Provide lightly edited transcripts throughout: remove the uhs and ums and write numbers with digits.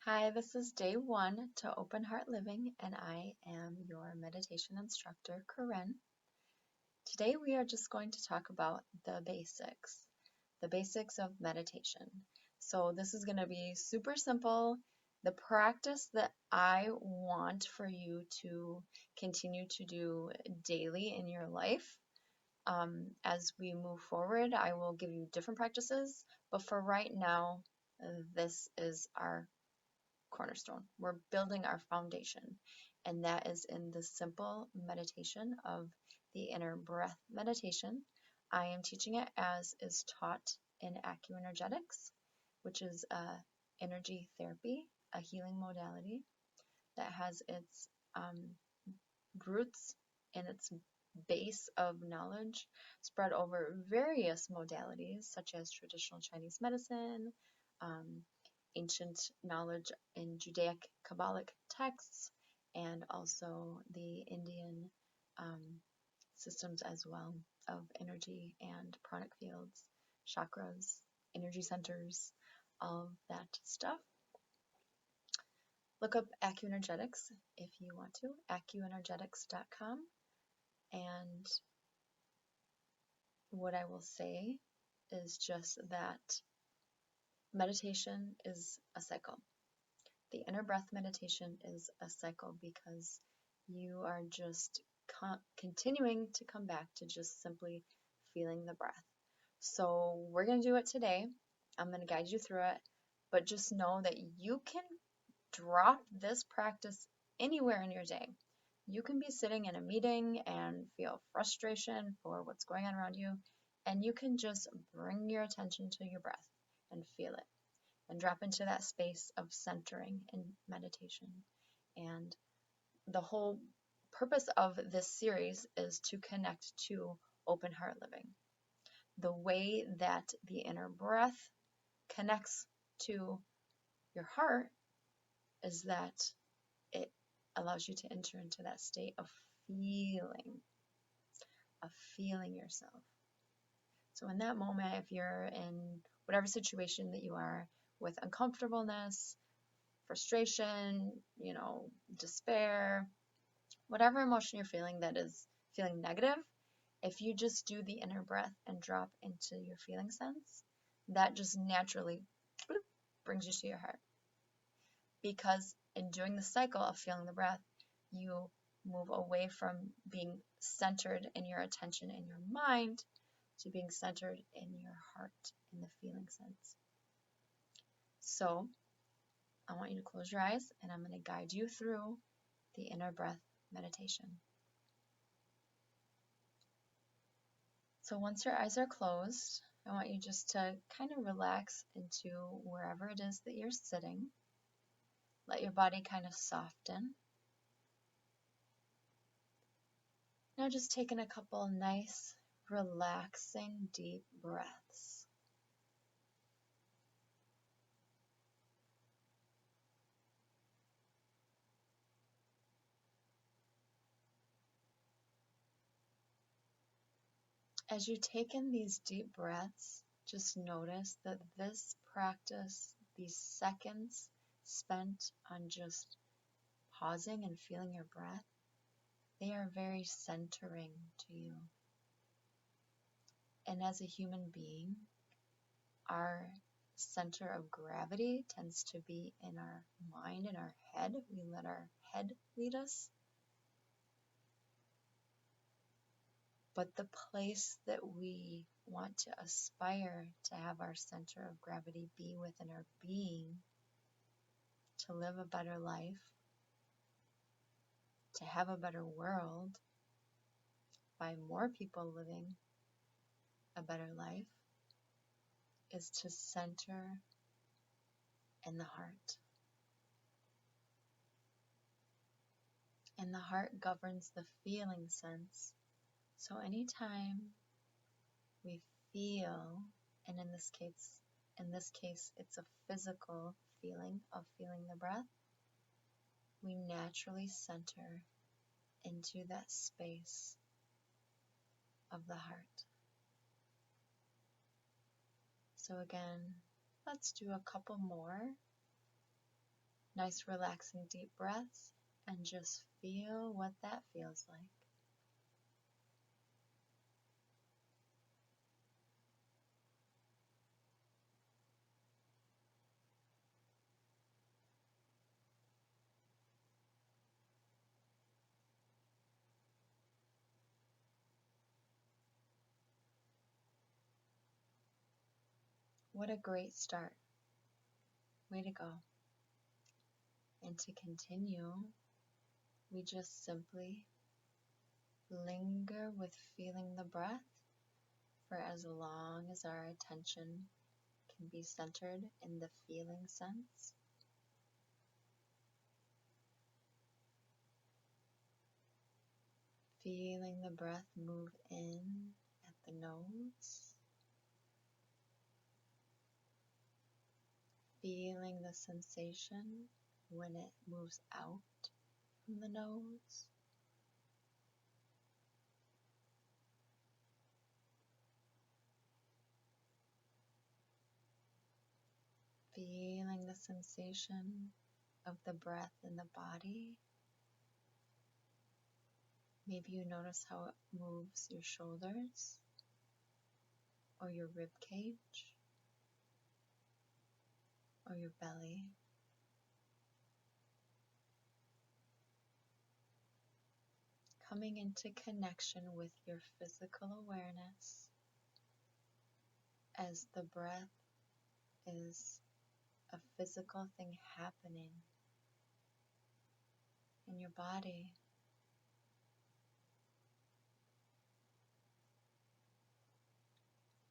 Hi, this is day one to Open Heart Living, and I am your meditation instructor, Korinn. Today we are just going to talk about the basics of meditation. So this is going to be super simple. The practice that I want for you to continue to do daily in your life. As we move forward, I will give you different practices, but for right now, this is our cornerstone. We're building our foundation, and that is in the simple meditation of the inner breath meditation. I am teaching it as is taught in acuenergetics, which is energy therapy, a healing modality that has its roots and its base of knowledge spread over various modalities such as traditional Chinese medicine, um, ancient knowledge in Judaic Kabbalic texts, and also the Indian systems as well of energy and pranic fields, chakras, energy centers, all of that stuff. Look up acuenergetics if you want to, acuenergetics.com. And what I will say is just that meditation is a cycle. The inner breath meditation is a cycle because you are just continuing to come back to just simply feeling the breath. So we're going to do it today. I'm going to guide you through it, but just know that you can drop this practice anywhere in your day. You can be sitting in a meeting and feel frustration for what's going on around you, and you can just bring your attention to your breath and feel it and drop into that space of centering in meditation. And the whole purpose of this series is to connect to open heart living. The way that the inner breath connects to your heart is that it allows you to enter into that state of feeling yourself. So in that moment, if you're in whatever situation that you are with uncomfortableness, frustration, despair, whatever emotion you're feeling that is feeling negative, if you just do the inner breath and drop into your feeling sense, that just naturally brings you to your heart. Because in doing the cycle of feeling the breath, you move away from being centered in your attention and your mind to being centered in your heart, in the feeling sense. So I want you to close your eyes, and I'm going to guide you through the inner breath meditation. So once your eyes are closed, I want you just to kind of relax into wherever it is that you're sitting. Let your body kind of soften. Now just taking a couple nice, relaxing, deep breaths. As you take in these deep breaths, just notice that this practice, these seconds spent on just pausing and feeling your breath, they are very centering to you. And as a human being, our center of gravity tends to be in our mind, in our head. We let our head lead us. But the place that we want to aspire to have our center of gravity be within our being, to live a better life, to have a better world, by more people living a better life, is to center in the heart. And the heart governs the feeling sense. So anytime we feel, and in this case it's a physical feeling of feeling the breath, we naturally center into that space of the heart. So again, let's do a couple more. Nice relaxing deep breaths, and just feel what that feels like. What a great start. Way to go. And to continue, we just simply linger with feeling the breath for as long as our attention can be centered in the feeling sense. Feeling the breath move in at the nose. Feeling the sensation when it moves out from the nose. Feeling the sensation of the breath in the body. Maybe you notice how it moves your shoulders or your rib cage or your belly. Coming into connection with your physical awareness as the breath is a physical thing happening in your body.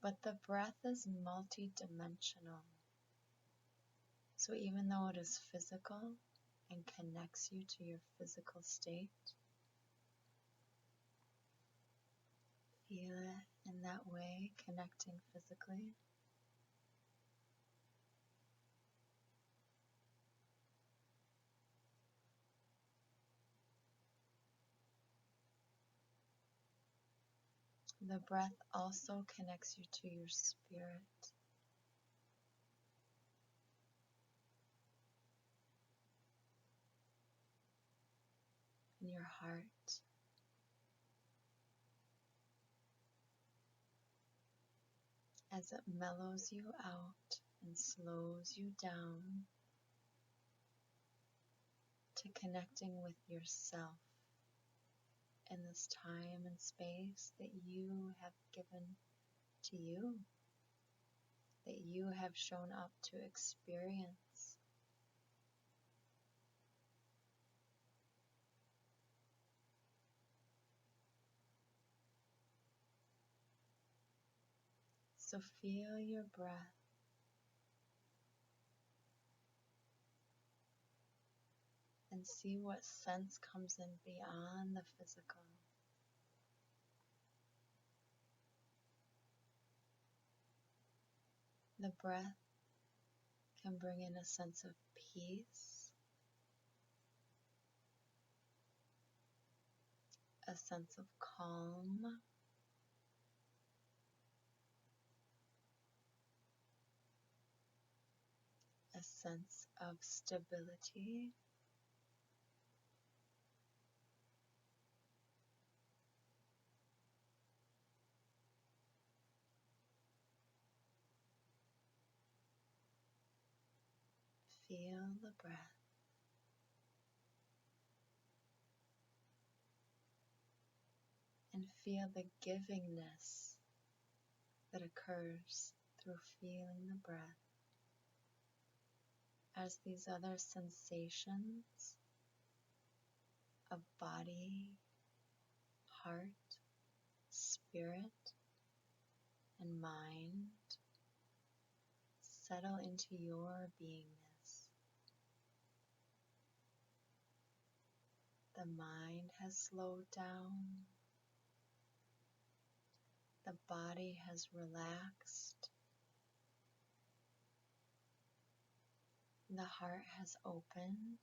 But the breath is multidimensional. So even though it is physical and connects you to your physical state, feel it in that way, connecting physically. The breath also connects you to your spirit. And your heart. As it mellows you out and slows you down to connecting with yourself in this time and space that you have given to you, that you have shown up to experience. So feel your breath and see what sense comes in beyond the physical. The breath can bring in a sense of peace, a sense of calm, a sense of stability, feel the breath. And feel the givingness that occurs through feeling the breath as these other sensations of body, heart, spirit, and mind settle into your beingness. The mind has slowed down. The body has relaxed. The heart has opened.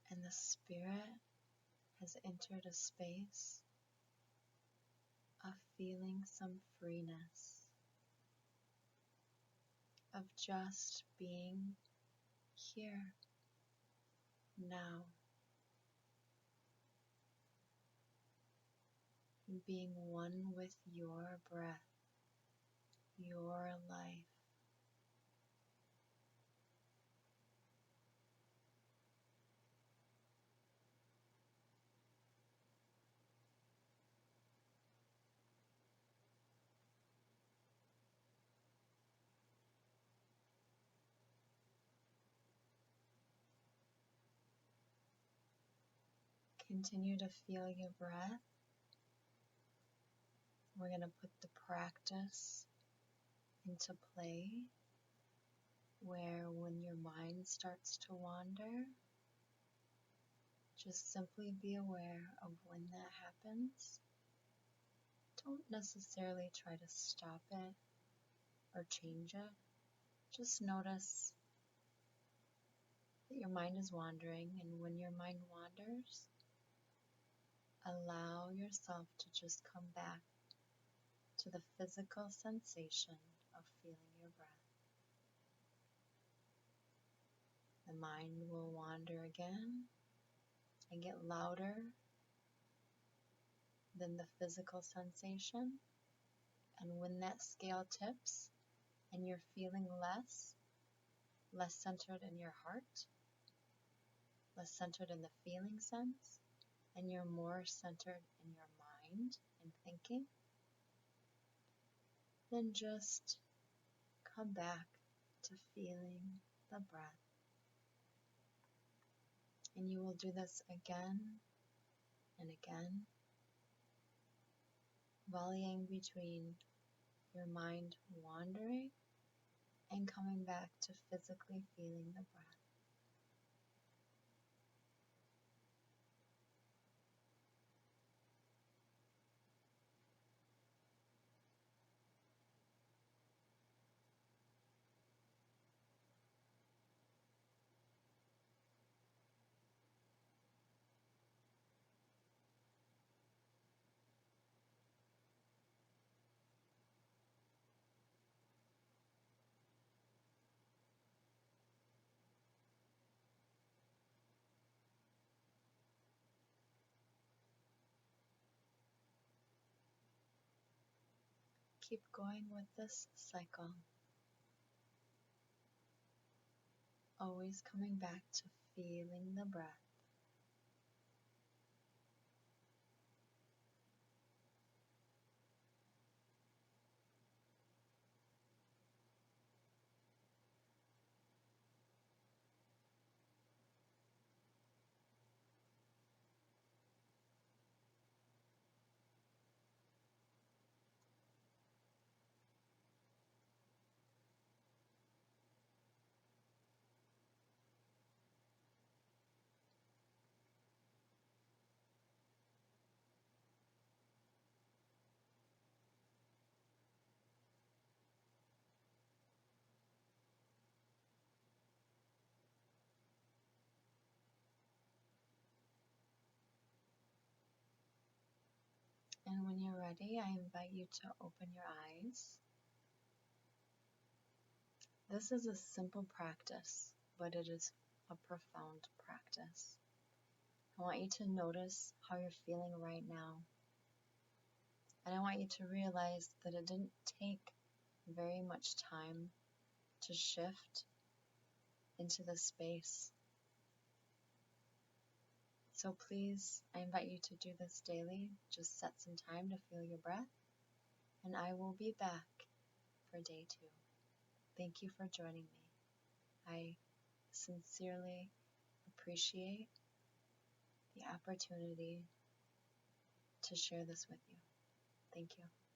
And the spirit has entered a space of feeling some freeness, of just being here now, and being one with your breath, your life. Continue to feel your breath. We're going to put the practice into play where when your mind starts to wander, just simply be aware of when that happens. Don't necessarily try to stop it or change it. Just notice that your mind is wandering, and when your mind wanders, allow yourself to just come back to the physical sensation of feeling your breath. The mind will wander again and get louder than the physical sensation. And when that scale tips and you're feeling less centered in your heart, less centered in the feeling sense, and you're more centered in your mind and thinking, then just come back to feeling the breath. And you will do this again and again, volleying between your mind wandering and coming back to physically feeling the breath. Keep going with this cycle, always coming back to feeling the breath. And when you're ready, I invite you to open your eyes. This is a simple practice, but it is a profound practice. I want you to notice how you're feeling right now. And I want you to realize that it didn't take very much time to shift into this space. So please, I invite you to do this daily. Just set some time to feel your breath, and I will be back for day 2. Thank you for joining me. I sincerely appreciate the opportunity to share this with you. Thank you.